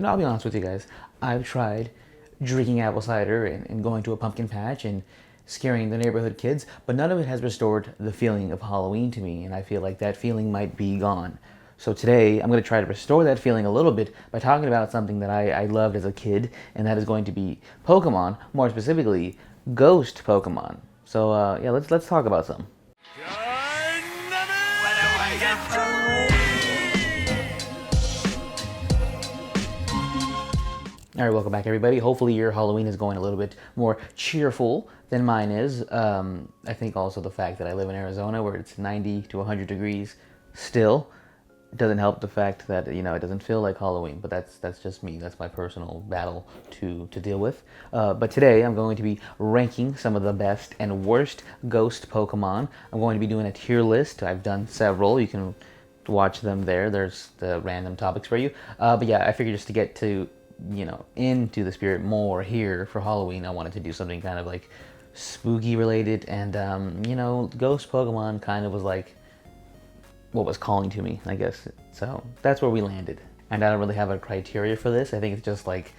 I'll be honest with you guys. I've tried drinking apple cider and going to a pumpkin patch and scaring the neighborhood kids, but none of it has restored the feeling of Halloween to me, and I feel like that feeling might be gone. So today, I'm going to try to restore that feeling a little bit by talking about something that I loved as a kid, and that is going to be Pokemon, more specifically, ghost Pokemon. So yeah, let's talk about some. All right, welcome back, everybody. Hopefully your Halloween is going a little bit more cheerful than mine is. I think also the fact that I live in Arizona where it's 90 to 100 degrees still doesn't help the fact that, it doesn't feel like Halloween, but that's just me. That's my personal battle to deal with. But today I'm going to be ranking some of the best and worst ghost Pokemon. I'm going to be doing a tier list. I've done several. You can watch them there. There's the random topics for you. But yeah, I figured just to get to into the spirit more here for Halloween, I wanted to do something kind of like spooky related, and ghost Pokemon kind of was like what was calling to me, I guess. So that's where we landed. And I don't really have a criteria for this. I think it's just like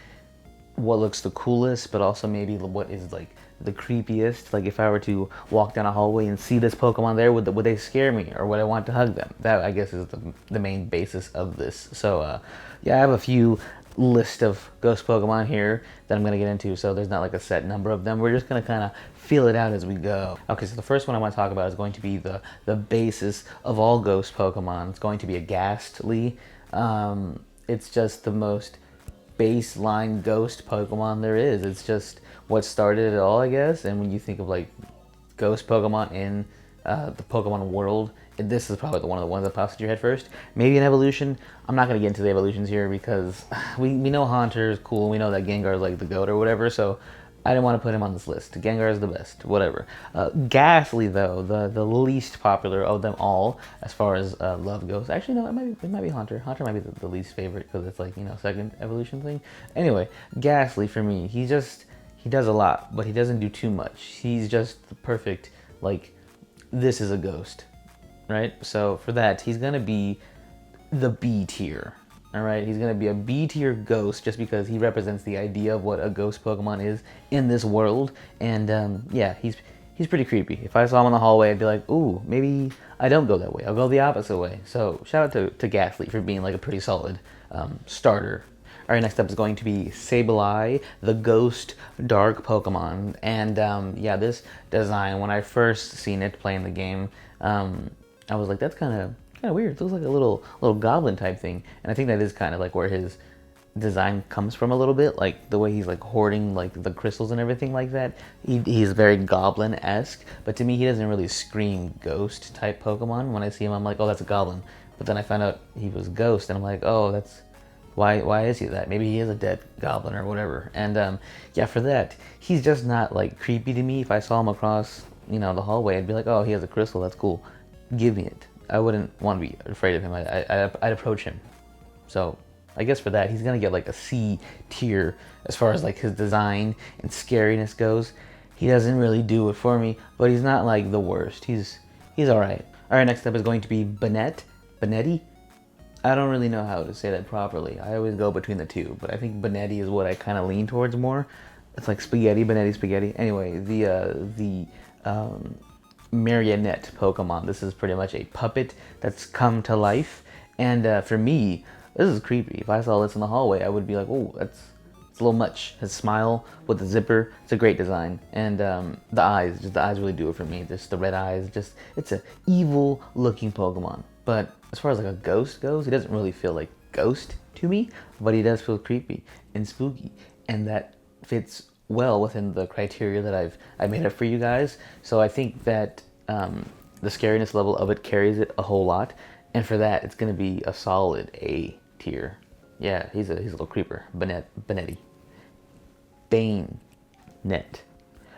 what looks the coolest, but also maybe what is like the creepiest. Like if I were to walk down a hallway and see this Pokemon there, would they scare me, or would I want to hug them? That, I guess, is the main basis of this. So yeah, I have a few list of ghost Pokemon here that I'm going to get into, so there's not like a set number of them. We're just going to kind of feel it out as we go. Okay, so the first one I want to talk about is going to be the basis of all ghost Pokemon. It's going to be a Ghastly. It's just the most baseline ghost Pokemon there is. It's just what started it all, I guess. And when you think of like ghost Pokemon in the Pokemon world, this is probably one of the ones that pops into your head first. Maybe an evolution. I'm not going to get into the evolutions here because we know Haunter is cool. We know that Gengar is like the GOAT or whatever, so I didn't want to put him on this list. Gengar is the best, whatever. Ghastly, though, the least popular of them all as far as love goes. Actually, no, it might be Haunter. Haunter might be the least favorite because it's like, second evolution thing. Anyway, Ghastly for me, he does a lot, but he doesn't do too much. He's just the perfect, like, this is a ghost. Right? So for that, he's going to be the B tier. All right? He's going to be a B tier ghost just because he represents the idea of what a ghost Pokemon is in this world. And yeah, he's pretty creepy. If I saw him in the hallway, I'd be like, ooh, maybe I don't go that way. I'll go the opposite way. So shout out to Ghastly for being like a pretty solid starter. All right, next up is going to be Sabai, the ghost dark Pokemon. And yeah, this design, when I first seen it playing the game, I was like, that's kind of weird. It looks like a little goblin type thing. And I think that is kind of like where his design comes from a little bit, like the way he's like hoarding like the crystals and everything like that. He's very goblin-esque, but to me he doesn't really scream ghost type Pokemon. When I see him, I'm like, oh, that's a goblin. But then I found out he was ghost, and I'm like, oh, that's why is he that? Maybe he is a dead goblin or whatever. And yeah, for that, he's just not like creepy to me. If I saw him across the hallway, I'd be like, oh, he has a crystal, that's cool. Give me it. I wouldn't want to be afraid of him. I'd approach him. So I guess for that, he's gonna get like a C tier as far as like his design and scariness goes. He doesn't really do it for me, but he's not like the worst. He's all right. All right, next up is going to be Banetti. I don't really know how to say that properly. I always go between the two, but I think Banetti is what I kind of lean towards more. It's like spaghetti, Banetti spaghetti. Anyway, the marionette Pokemon. This is pretty much a puppet that's come to life, and for me, this is creepy. If I saw this in the hallway, I would be like, oh, it's a little much. His smile with the zipper, it's a great design, and the eyes really do it for me. Just the red eyes, it's a evil looking Pokemon. But as far as like a ghost goes, he doesn't really feel like ghost to me, but he does feel creepy and spooky, and that fits well within the criteria that I made up for you guys. So I think that the scariness level of it carries it a whole lot, and for that, it's going to be a solid A tier. Yeah, he's a little creeper. Banetti. Banetti.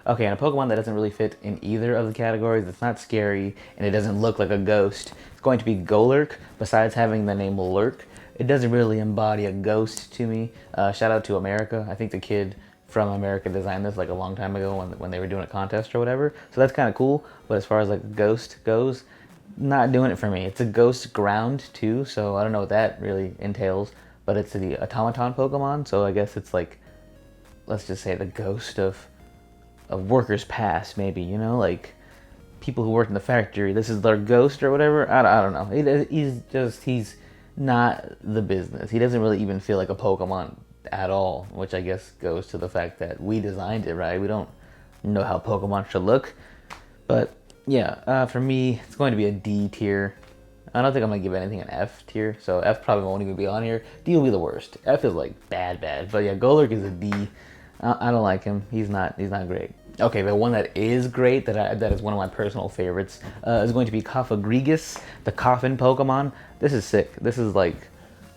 Okay, and a Pokemon that doesn't really fit in either of the categories, it's not scary, and it doesn't look like a ghost, it's going to be Golurk. Besides having the name Lurk, it doesn't really embody a ghost to me. Shout out to America. I think the kid from America designed this like a long time ago when they were doing a contest or whatever. So that's kind of cool. But as far as like ghost goes, not doing it for me. It's a ghost ground too, so I don't know what that really entails. but it's the automaton Pokemon. So I guess it's like, let's just say the ghost of workers past, maybe, you know, like people who worked in the factory. This is their ghost or whatever. I don't know. He's not the business. He doesn't really even feel like a Pokemon at all, which I guess goes to the fact that we designed it, right? We don't know how Pokemon should look. But yeah, for me, it's going to be a D tier. I don't think I'm gonna give anything an F tier, so F probably won't even be on here. D will be the worst. F is like bad, but yeah, Golurk is a D. I don't like him. He's not great. Okay, the one that is great, that is one of my personal favorites, is going to be Cofagrigus, the Coffin Pokemon. This is sick. This is like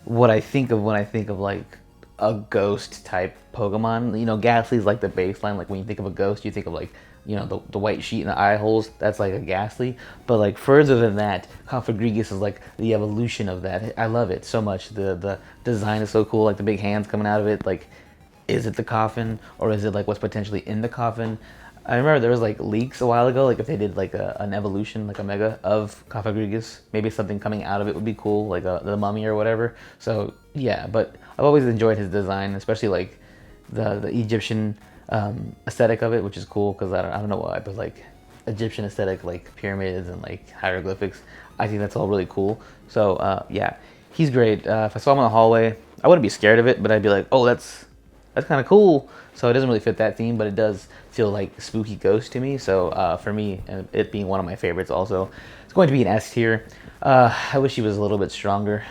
what I think of when I think of like a ghost type Pokemon. You know, Ghastly's like the baseline. Like when you think of a ghost, you think of like, you know, the white sheet and the eye holes. That's like a Ghastly. But like further than that, Cofagrigus is like the evolution of that. I love it so much. The design is so cool. Like the big hands coming out of it. Like, is it the coffin or is it like what's potentially in the coffin? I remember there was like leaks a while ago, like if they did like an evolution, like a mega of Cofagrigus, maybe something coming out of it would be cool, like the mummy or whatever. So yeah, but I've always enjoyed his design, especially like the Egyptian aesthetic of it, which is cool because I don't know why, but like Egyptian aesthetic, like pyramids and like hieroglyphics, I think that's all really cool. So yeah, he's great. If I saw him in the hallway, I wouldn't be scared of it, but I'd be like, oh, that's kind of cool. So it doesn't really fit that theme, but it does feel like spooky ghost to me. So for me, and it being one of my favorites also, it's going to be an S tier. I wish he was a little bit stronger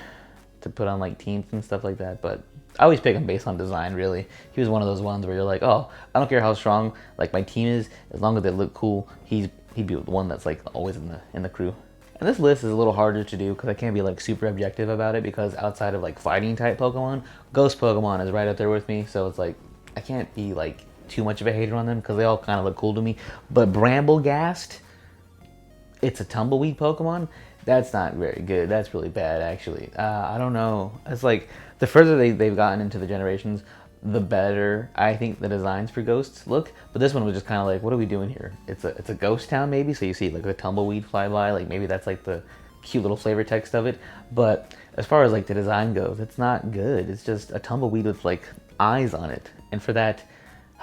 to put on like teams and stuff like that, but I always pick him based on design, really. He was one of those ones where you're like, oh, I don't care how strong like my team is, as long as they look cool, he'd be the one that's like always in the crew. And this list is a little harder to do because I can't be like super objective about it, because outside of like fighting type Pokemon, Ghost Pokemon is right up there with me. So it's like I can't be like too much of a hater on them because they all kind of look cool to me. But Bramble Gast, it's a tumbleweed Pokemon. That's not very good. That's really bad, actually. I don't know. It's like the further they've gotten into the generations, the better I think the designs for ghosts look. But this one was just kind of like, what are we doing here? It's a ghost town maybe, so you see like a tumbleweed fly by, like maybe that's like the cute little flavor text of it. But as far as like the design goes, it's not good. It's just a tumbleweed with like eyes on it. And for that,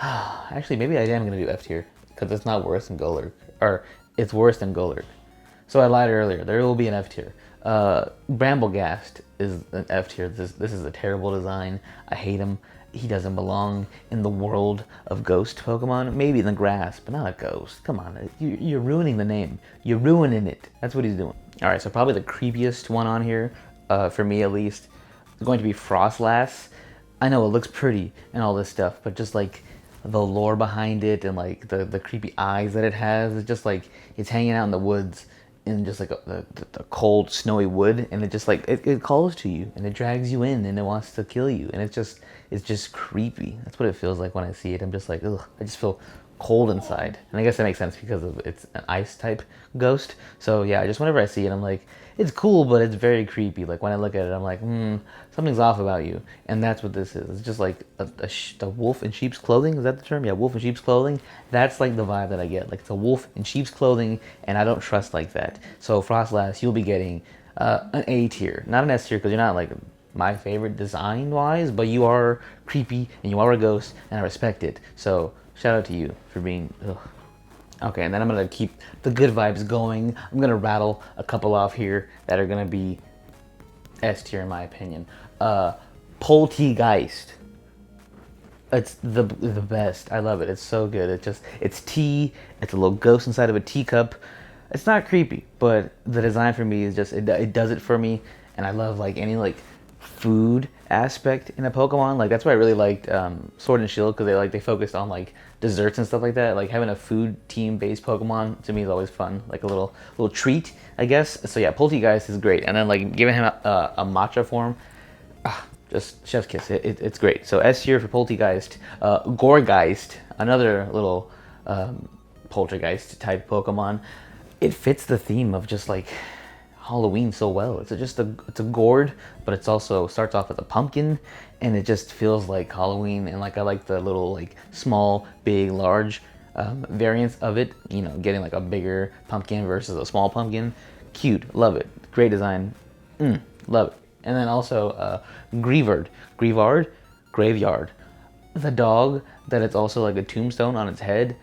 actually maybe I am gonna do F tier because it's not worse than Golurk, or it's worse than Golurk. So I lied earlier. There will be an F tier. Bramble Gast is an F tier. This is a terrible design. I hate him. He doesn't belong in the world of ghost Pokemon. Maybe in the grass, but not a ghost. Come on, you're ruining the name. You're ruining it. That's what he's doing. All right, so probably the creepiest one on here, for me at least, is going to be Frostlass. I know it looks pretty and all this stuff, but just like the lore behind it and like the creepy eyes that it has, it's just like it's hanging out in the woods in just like the cold snowy wood, and it just like it calls to you and it drags you in and it wants to kill you, and it's just creepy. That's what it feels like when I see it. I'm just like, ugh, I just feel cold inside. And I guess that makes sense because of it's an ice type ghost. So yeah, just whenever I see it, I'm like, it's cool, but it's very creepy. Like when I look at it, I'm like, something's off about you. And that's what this is. It's just like a wolf in sheep's clothing. Is that the term? Yeah, wolf in sheep's clothing. That's like the vibe that I get. Like it's a wolf in sheep's clothing, and I don't trust like that. So Frostlass, you'll be getting an A tier, not an S tier, because you're not like my favorite design wise, but you are creepy and you are a ghost, and I respect it. So shout out to you for being ugh. Okay, and then I'm gonna keep the good vibes going. I'm gonna rattle a couple off here that are gonna be S tier in my opinion. Poltegeist. It's the best. I love it. It's so good. It's tea. It's a little ghost inside of a teacup. It's not creepy, but the design for me is just it does it for me, and I love like any like food aspect in a Pokemon. Like that's why I really liked Sword and Shield, because they focused on like desserts and stuff like that. Like having a food team based Pokemon to me is always fun, like a little treat, I guess. So yeah, Poltegeist is great, and then like giving him a matcha form, just chef's kiss. It's great. So S tier for Poltegeist. Gourgeist, another little poltergeist type Pokemon. It fits the theme of just like Halloween so well. It's a gourd, but it's also starts off as a pumpkin, and it just feels like Halloween. And like I like the little like small, big, large variants of it. You know, getting like a bigger pumpkin versus a small pumpkin. Cute, love it. Great design, love it. And then also Graveyard. The dog that it's also like a tombstone on its head.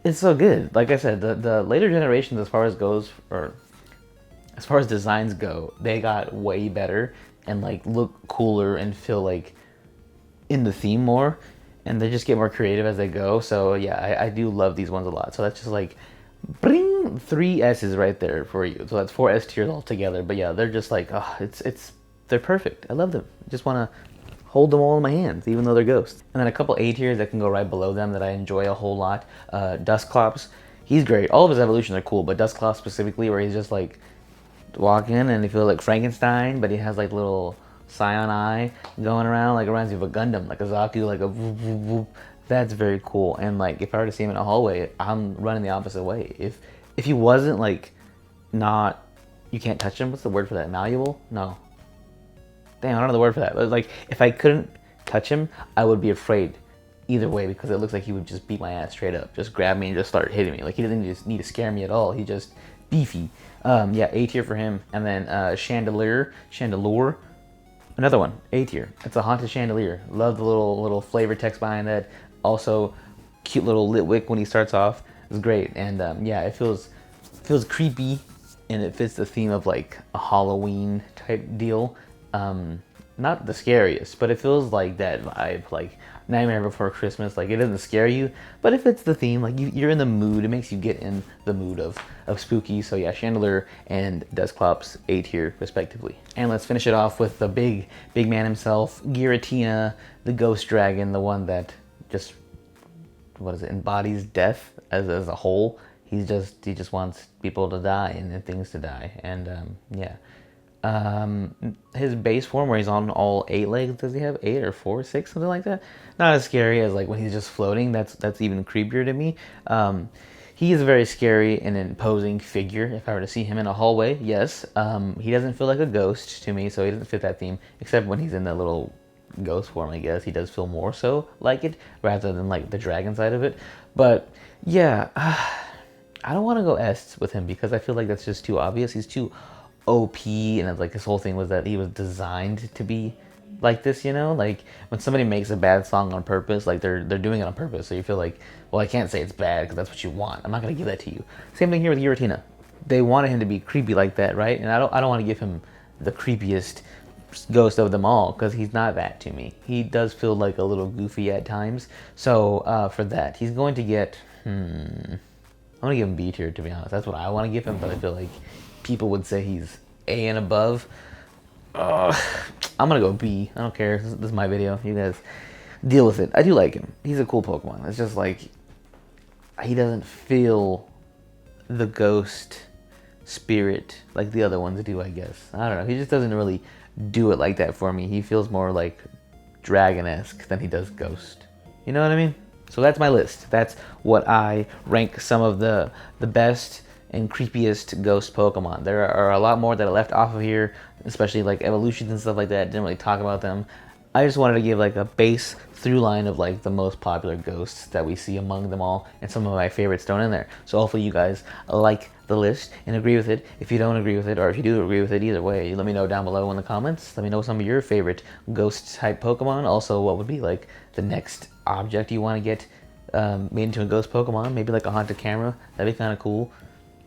It's so good. Like I said, the later generations, as far as goes, or as far as designs go, they got way better and like look cooler and feel like in the theme more, and they just get more creative as they go. So yeah, I do love these ones a lot. So that's just like bring 3 S's right there for you. So that's 4 S tiers all together. But yeah, they're just like, oh, they're perfect. I love them. I just want to hold them all in my hands, even though they're ghosts. And then a couple A tiers that can go right below them that I enjoy a whole lot. DUS Claus, he's great. All of his evolutions are cool, but DUS Claus specifically, where he's just like walking and he feels like Frankenstein, but he has like little Scion eye going around, like it reminds me of a Gundam, like a Zaku, like a whoop, whoop, whoop. That's very cool. And like if I were to see him in a hallway, I'm running the opposite way. If he wasn't like not, you can't touch him. What's the word for that? Malleable? No. Damn, I don't know the word for that. But like if I couldn't touch him, I would be afraid either way, because it looks like he would just beat my ass straight up, just grab me and just start hitting me. Like he doesn't just need to scare me at all. He just beefy. Yeah, A tier for him. And then Chandelier, another one, A tier. It's a haunted chandelier. Love the little flavor text behind that. Also, cute little lit wick when he starts off. It's great. And yeah, it feels creepy, and it fits the theme of like a Halloween type deal. Not the scariest, but it feels like that vibe, like Nightmare Before Christmas. Like it doesn't scare you, but if it's the theme, like you're in the mood, it makes you get in the mood of spooky. So yeah, Chandelier and DUS Claus, A tier respectively. And let's finish it off with the big man himself, Gutina, the ghost dragon, the one that just, what is it, embodies death as a whole. He just wants people to die and things to die. And yeah. His base form, where he's on all 8 legs, does he have 8 or 4, 6, something like that? Not as scary as like when he's just floating. That's even creepier to me. He is a very scary and imposing figure. If I were to see him in a hallway, yes. He doesn't feel like a ghost to me, so he doesn't fit that theme, except when he's in the little ghost form, I guess. He does feel more so like it, rather than like the dragon side of it. But yeah, I don't want to go S with him, because I feel like that's just too obvious. He's too OP, and like his whole thing was that he was designed to be like this, you know? Like when somebody makes a bad song on purpose, like they're doing it on purpose, so you feel like, well, I can't say it's bad because that's what you want. I'm not gonna give that to you. Same thing here with Giratina. They wanted him to be creepy like that, right? And I don't want to give him the creepiest ghost of them all, because he's not that to me. He does feel like a little goofy at times. So for that, he's going to get I'm gonna give him B tier, to be honest. That's what I want to give him, but I feel like people would say he's A and above. I'm gonna go B. I don't care. This is my video. You guys deal with it. I do like him. He's a cool Pokemon. It's just like he doesn't feel the ghost spirit like the other ones do, I guess. I don't know. He just doesn't really do it like that for me. He feels more like dragon-esque than he does ghost. You know what I mean? So that's my list. That's what I rank some of the best and creepiest ghost Pokemon. There are a lot more that I left off of here, especially like evolutions and stuff like that. Didn't really talk about them. I just wanted to give like a base through line of like the most popular ghosts that we see among them all, and some of my favorites thrown in there. So hopefully you guys like the list and agree with it. If you don't agree with it, or if you do agree with it, either way, let me know down below in the comments. Let me know some of your favorite ghost type Pokemon. Also, what would be like the next object you want to get made into a ghost Pokemon? Maybe like a haunted camera. That'd be kind of cool.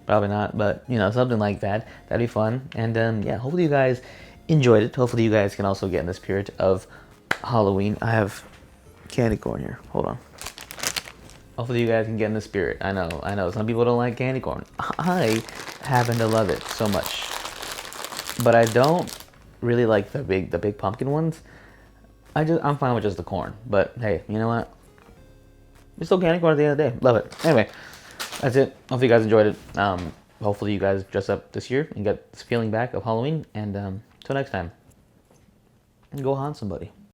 Probably not, but you know, something like that. That'd be fun. And yeah, hopefully you guys enjoyed it. Hopefully you guys can also get in the spirit of Halloween. I have candy corn here. Hold on. Hopefully you guys can get in the spirit. I know. Some people don't like candy corn. I happen to love it so much. But I don't really like the big pumpkin ones. I'm fine with just the corn. But hey, you know what? It's still candy corn at the end of the day. Love it. Anyway, that's it. Hopefully you guys enjoyed it. Hopefully you guys dress up this year and get this feeling back of Halloween. And until next time, go haunt somebody.